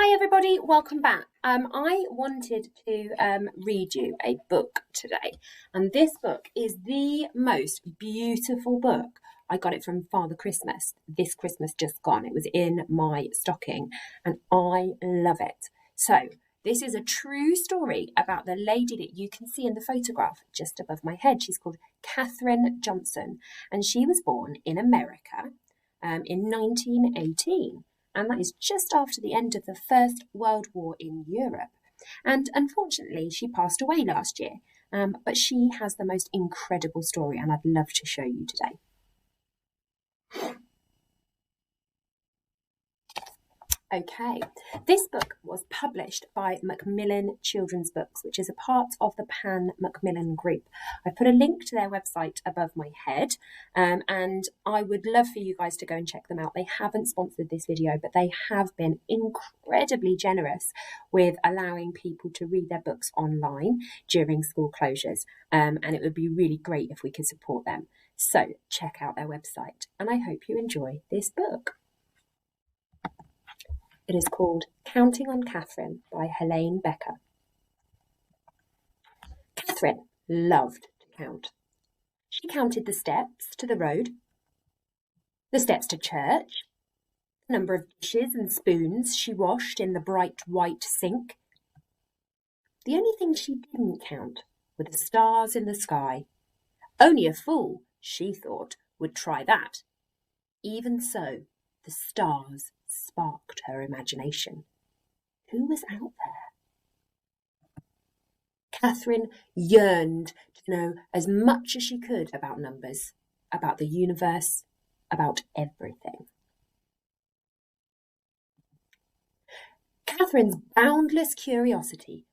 Hi everybody, welcome back. I wanted to read you a book today, and this book is the most beautiful book. I got it from Father Christmas this Christmas just gone. It was in my stocking and I love it. So this is a true story about the lady that you can see in the photograph just above my head. She's called Katherine Johnson, and she was born in America in 1918. And that is just after the end of the First World War in Europe. And unfortunately, she passed away last year, but she has the most incredible story, and I'd love to show you today. Okay, this book was published by Macmillan Children's Books, which is a part of the Pan Macmillan Group. I put a link to their website above my head, and I would love for you guys to go and check them out. They haven't sponsored this video, but they have been incredibly generous with allowing people to read their books online during school closures, and it would be really great if we could support them. So check out their website, and I hope you enjoy this book. It is called Counting on Katherine by Helene Becker. Katherine loved to count. She counted the steps to the road, the steps to church, the number of dishes and spoons she washed in the bright white sink. The only thing she didn't count were the stars in the sky. Only a fool, she thought, would try that. Even so, the stars sparked her imagination. Who was out there? Katherine yearned to know as much as she could about numbers, about the universe, about everything. Katherine's boundless curiosity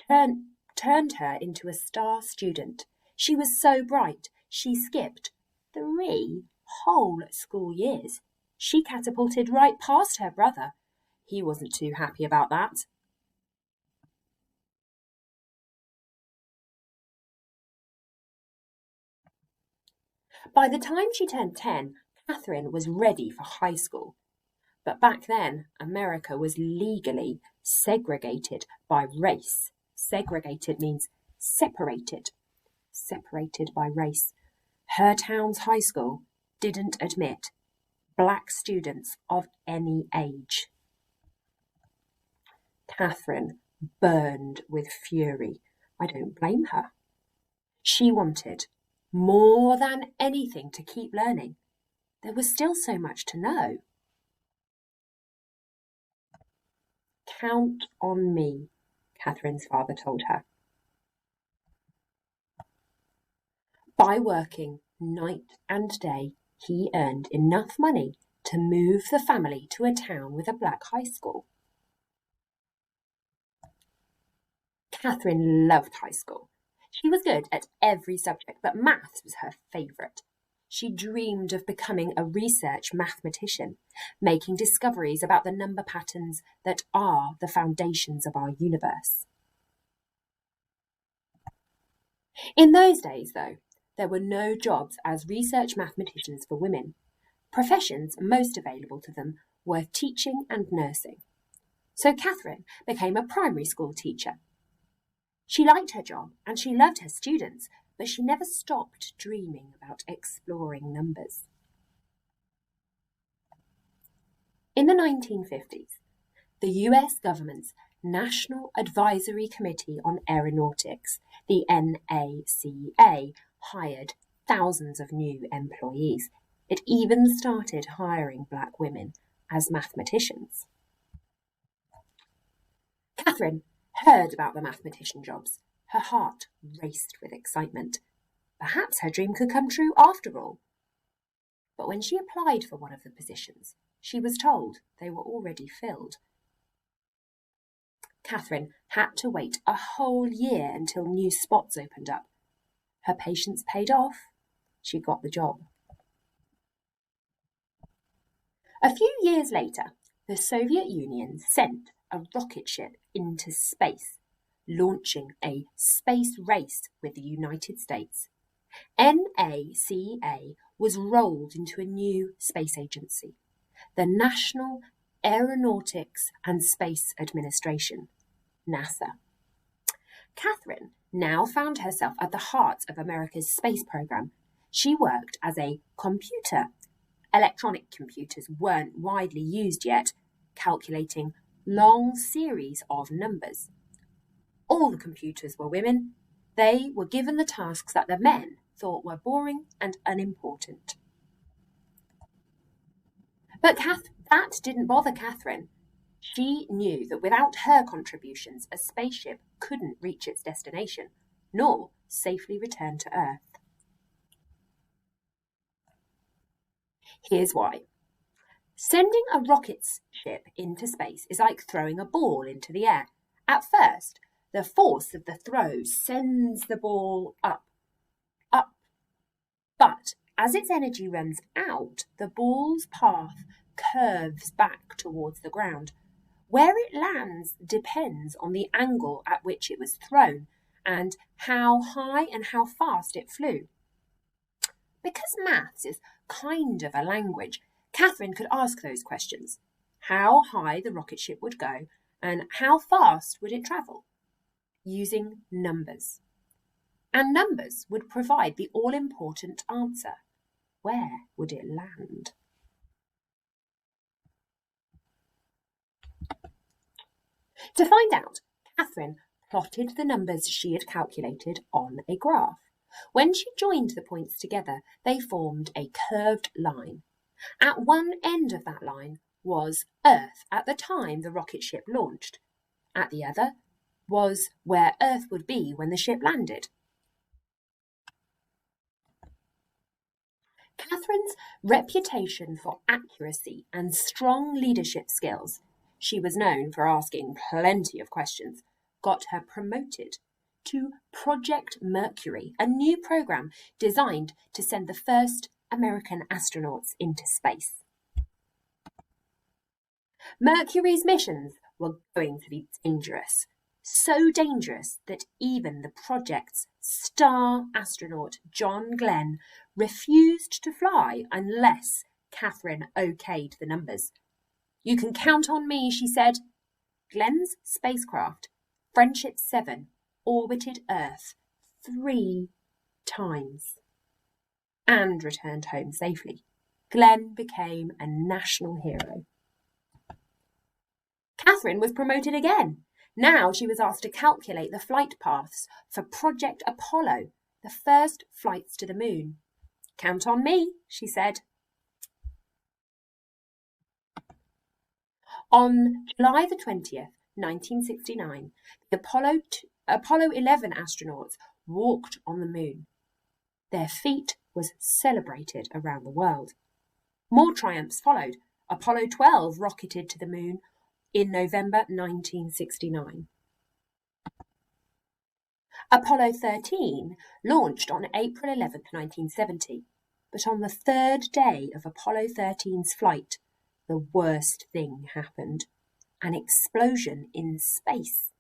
turned her into a star student. She was so bright, she skipped 3 whole school years. She catapulted right past her brother. He wasn't too happy about that. By the time she turned 10, Katherine was ready for high school. But back then, America was legally segregated by race. Segregated means separated. Separated by race. Her town's high school didn't admit black students of any age. Katherine burned with fury. I don't blame her. She wanted, more than anything, to keep learning. There was still so much to know. Count on me, Katherine's father told her. By working night and day, he earned enough money to move the family to a town with a black high school. Katherine loved high school. She was good at every subject, but maths was her favourite. She dreamed of becoming a research mathematician, making discoveries about the number patterns that are the foundations of our universe. In those days, though, there were no jobs as research mathematicians for women. Professions most available to them were teaching and nursing. So Katherine became a primary school teacher. She liked her job and she loved her students, but she never stopped dreaming about exploring numbers. In the 1950s, the US government's National Advisory Committee on Aeronautics, the NACA, hired thousands of new employees. It even started hiring black women as mathematicians. Katherine heard about the mathematician jobs. Her heart raced with excitement. Perhaps her dream could come true after all. But when she applied for one of the positions, she was told they were already filled. Katherine had to wait a whole year until new spots opened up. Her patience paid off. She got the job. A few years later, the Soviet Union sent a rocket ship into space, launching a space race with the United States. NACA was rolled into a new space agency, the National Aeronautics and Space Administration, NASA. Katherine now found herself at the heart of America's space program. She worked as a computer. Electronic computers weren't widely used yet, calculating long series of numbers. All the computers were women. They were given the tasks that the men thought were boring and unimportant. But that didn't bother Katherine. She knew that without her contributions, a spaceship couldn't reach its destination, nor safely return to Earth. Here's why. Sending a rocket ship into space is like throwing a ball into the air. At first, the force of the throw sends the ball up. But as its energy runs out, the ball's path curves back towards the ground. Where it lands depends on the angle at which it was thrown and how high and how fast it flew. Because maths is kind of a language, Katherine could ask those questions. How high the rocket ship would go and how fast would it travel? Using numbers. And numbers would provide the all-important answer. Where would it land? To find out, Katherine plotted the numbers she had calculated on a graph. When she joined the points together, they formed a curved line. At one end of that line was Earth at the time the rocket ship launched. At the other was where Earth would be when the ship landed. Katherine's reputation for accuracy and strong leadership skills, she was known for asking plenty of questions, got her promoted to Project Mercury, a new program designed to send the first American astronauts into space. Mercury's missions were going to be dangerous, so dangerous that even the project's star astronaut John Glenn refused to fly unless Katherine okayed the numbers. "You can count on me," she said. Glenn's spacecraft, Friendship 7, orbited Earth 3 times and returned home safely. Glenn became a national hero. Katherine was promoted again. Now she was asked to calculate the flight paths for Project Apollo, the first flights to the moon. "Count on me," she said. On July the 20th, 1969, the Apollo 11 astronauts walked on the moon. Their feat was celebrated around the world. More triumphs followed. Apollo 12 rocketed to the moon in November 1969. Apollo 13 launched on April 11, 1970, but on the third day of Apollo 13's flight, the worst thing happened: an explosion in space.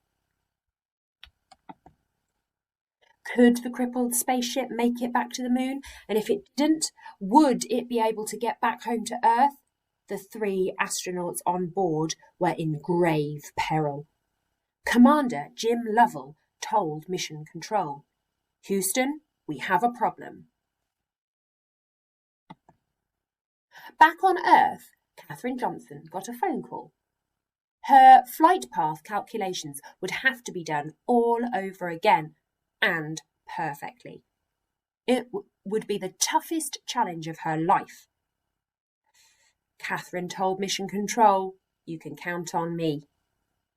Could the crippled spaceship make it back to the moon? And if it didn't, would it be able to get back home to Earth? The 3 astronauts on board were in grave peril. Commander Jim Lovell told Mission Control, "Houston, we have a problem." Back on Earth, Katherine Johnson got a phone call. Her flight path calculations would have to be done all over again, and perfectly. It would be the toughest challenge of her life. Katherine told Mission Control, "You can count on me."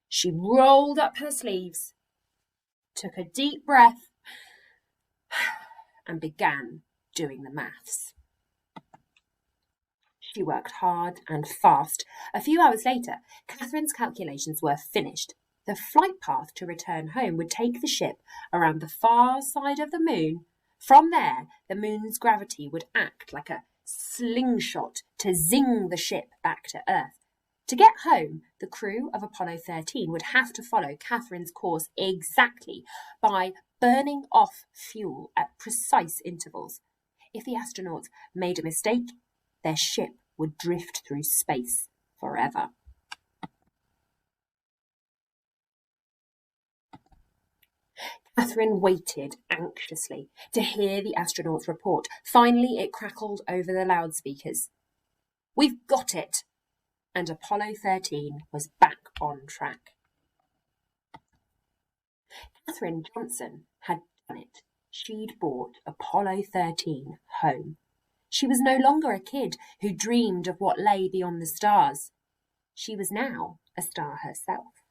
She rolled up her sleeves, took a deep breath, and began doing the maths. She worked hard and fast. A few hours later, Katherine's calculations were finished. The flight path to return home would take the ship around the far side of the moon. From there, the moon's gravity would act like a slingshot to zing the ship back to Earth. To get home, the crew of Apollo 13 would have to follow Katherine's course exactly by burning off fuel at precise intervals. If the astronauts made a mistake, their ship would drift through space forever. Katherine waited anxiously to hear the astronaut's report. Finally, it crackled over the loudspeakers. "We've got it!" And Apollo 13 was back on track. Katherine Johnson had done it. She'd brought Apollo 13 home. She was no longer a kid who dreamed of what lay beyond the stars. She was now a star herself.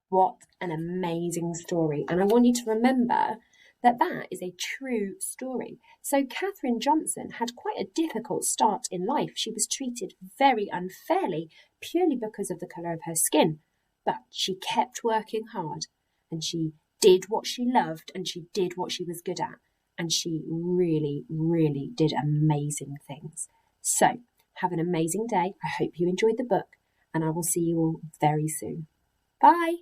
What an amazing story. And I want you to remember that that is a true story. So Katherine Johnson had quite a difficult start in life. She was treated very unfairly purely because of the colour of her skin. But she kept working hard and she did what she loved and she did what she was good at. And she really, really did amazing things. So have an amazing day. I hope you enjoyed the book and I will see you all very soon. Bye.